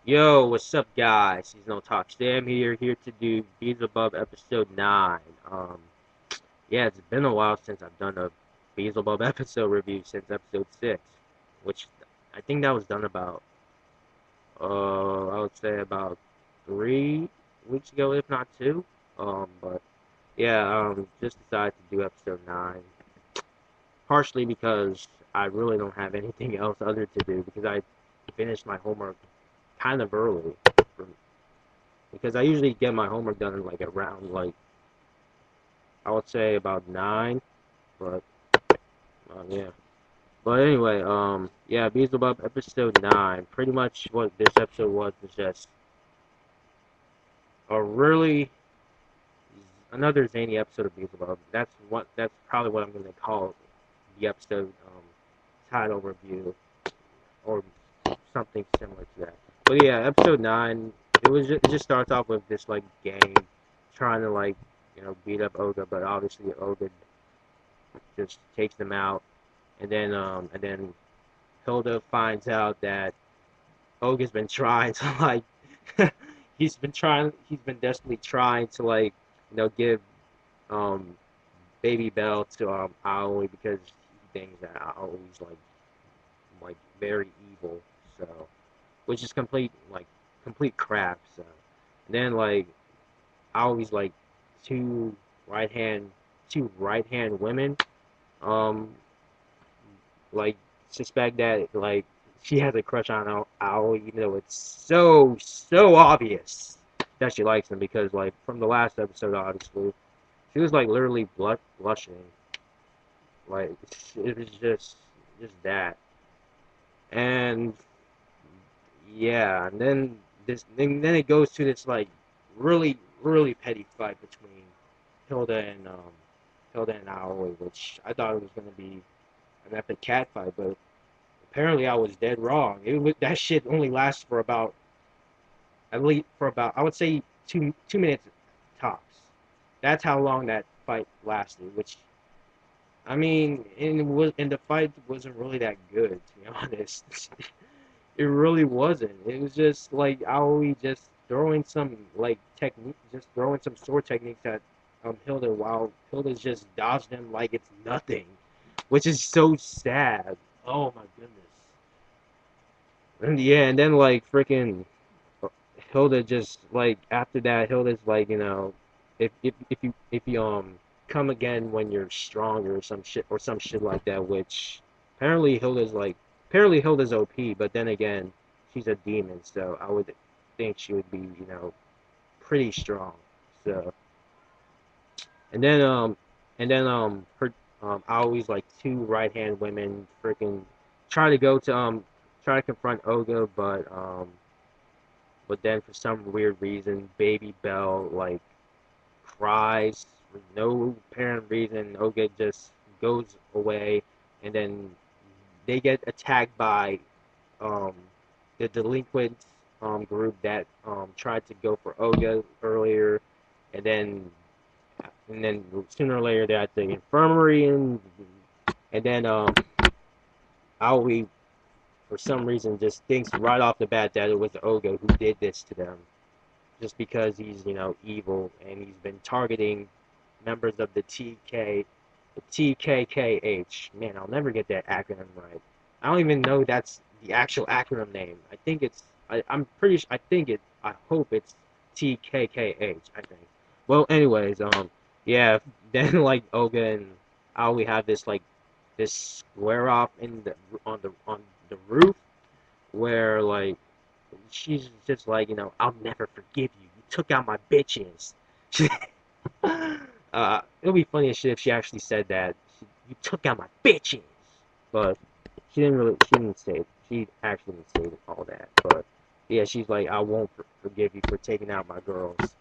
Yo, what's up, guys? SeasonalTalkSam here to do Beelzebub episode 9. Yeah, it's been a while since I've done a Beelzebub episode review since episode 6, which I think that was done about, I would say about 3 weeks ago, if not 2. But yeah, just decided to do episode 9, partially because I really don't have anything else other to do because I finished my homework kind of early. Because I usually get my homework done like around like I would say about 9, but yeah. But anyway, yeah, Beelzebub episode 9. Pretty much what this episode was just a really another zany episode of Beelzebub. That's probably what I'm gonna call the episode title review or something similar to that. But yeah, episode 9. It just starts off with this like gang trying to like beat up Olga, but obviously Olga just takes them out, and then Hilda finds out that Olga's been trying to like he's been desperately trying to like give um baby Belle to Aoi because he thinks that Aoi's like very evil, so which is complete crap. So and then like Aoi's like two right hand right hand women um like suspect that like she has a crush on Aoi, even though it's so obvious that she likes him because like from the last episode, obviously she was like literally blushing, like it was just that, and yeah, and then it goes to this like really petty fight between Hilda and Hilda and Aoi, which I thought it was gonna be an epic cat fight, but apparently, I was dead wrong. That shit only lasts for about at least for about I would say 2 minutes tops. That's how long that fight lasted. Which I mean, and the fight wasn't really that good to be honest. It really wasn't. It was just like Aoi just throwing some like technique, just throwing some sword techniques at Hilda while Hilda's just dodged them like it's nothing, which is so sad. Oh my goodness. And yeah, and then like freaking Hilda just like after that, Hilda's like, if you come again when you're stronger or some shit like that, which apparently Hilda's like apparently Hilda's OP, but then again, she's a demon, so I would think she would be, pretty strong. So and then her I always like two right hand women freaking try to go to try to confront Olga, but then for some weird reason, Baby Belle like cries for no apparent reason. Olga just goes away, and then they get attacked by um, the delinquent group that tried to go for Olga earlier, and then sooner or later they're at the infirmary, and then Aoi for some reason just thinks right off the bat that it was Olga who did this to them just because he's evil and he's been targeting members of the TKKH. Man, I'll never get that acronym right. I don't even know that's the actual acronym name. I think it's I'm pretty sure I hope it's TKKH. I think. Well, anyways, yeah. Then like Olga and Aoi have this square off in the on the roof where like she's just like, I'll never forgive you. You took out my bitches. It would be funny as shit if she actually said that. You took out my bitches. But she didn't say it. She actually didn't say all that. But yeah, she's like, I won't forgive you for taking out my girls.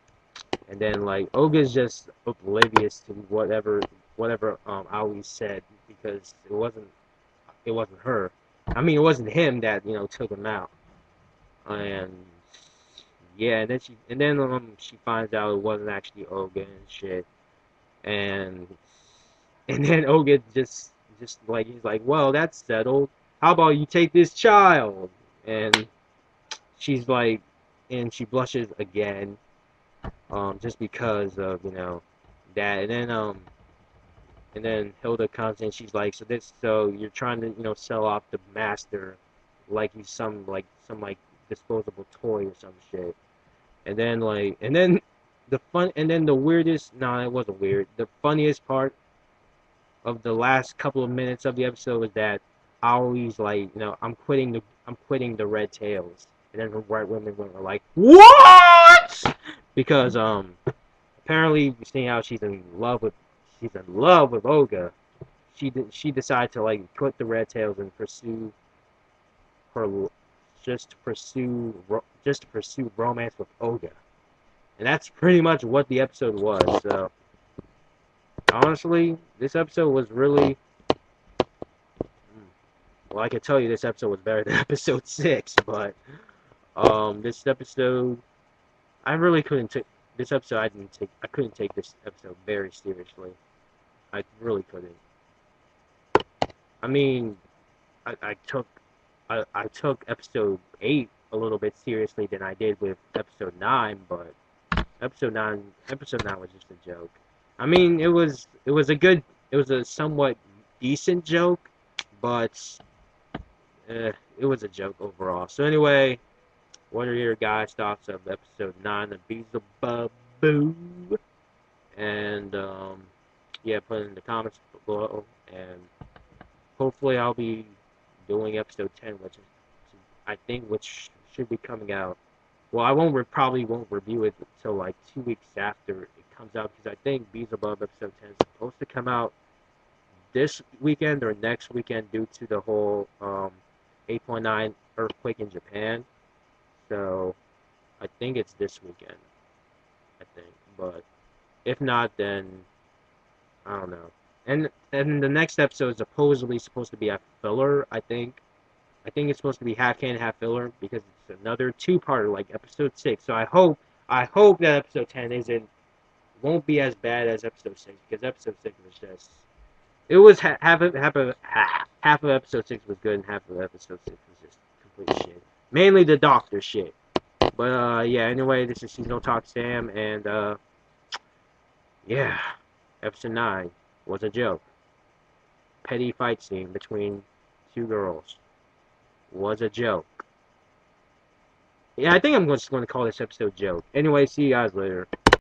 And then like Olga's just oblivious to whatever Aoi said because it wasn't her. I mean, it wasn't him that took him out. And yeah, she finds out it wasn't actually Olga and shit, and then Olga just like he's like, well, that's settled. How about you take this child? And she's like, and she blushes again, just because of that, and then Hilda comes in. She's like, so you're trying to sell off the master like he's some disposable toy or some shit. And then the weirdest, no, it wasn't weird. The funniest part of the last couple of minutes of the episode was that Aoi's like, I'm quitting the red tails. And then the white women were like, what? Because apparently seeing how she's in love with Olga, she decided to like quit the red tails and pursue her just to pursue romance with Olga. And that's pretty much what the episode was. So honestly, this episode was really, well, I can tell you this episode was better than episode 6, but this episode, I really couldn't take this episode. I couldn't take this episode very seriously. I really couldn't. I mean, I took I took episode 8 a little bit seriously than I did with episode 9, but episode 9 was just a joke. I mean, it was a somewhat decent joke, but it was a joke overall. So anyway, what are your guys' thoughts of episode 9 of Beelzebub? And yeah, put it in the comments below. And hopefully, I'll be doing episode 10, which should be coming out. Well, probably won't review it until like 2 weeks after it comes out, because I think Beelzebub episode 10 is supposed to come out this weekend or next weekend due to the whole 8.9 earthquake in Japan. So I think it's this weekend. I think, but if not, then I don't know. And the next episode is supposedly supposed to be a filler. I think it's supposed to be half canon, half filler, because it's another two-parter like episode 6. So I hope that episode 10 won't be as bad as episode 6, because episode 6 was just, it was half of episode 6 was good, and half of episode 6 was just complete shit. Mainly the doctor shit. But yeah. Anyway, this is SeasonalTalkSam, and yeah, episode 9 was a joke. Petty fight scene between two girls was a joke. Yeah, I think I'm just going to call this episode joke. Anyway, see you guys later.